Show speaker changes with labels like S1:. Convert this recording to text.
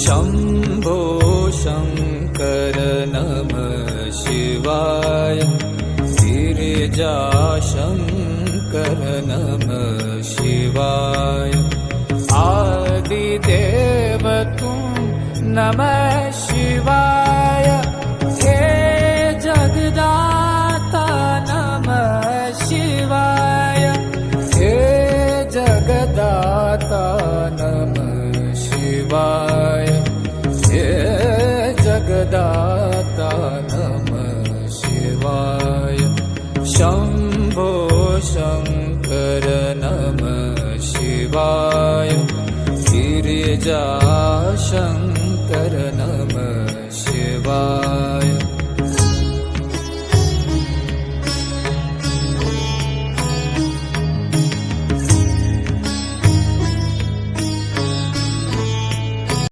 S1: शम्भो शङ्कर नमः शिवाय गिरिजाशङ्कर नमः शिवाय आदिदेव तुम नमः शिवाय हे जगदाता नमः शिवाय हे जगदाता नमः शिवाय हे जगदाता नमः शिवाय शम्भो शङ्कर नमः शिवाय गिरिजाशङ्कर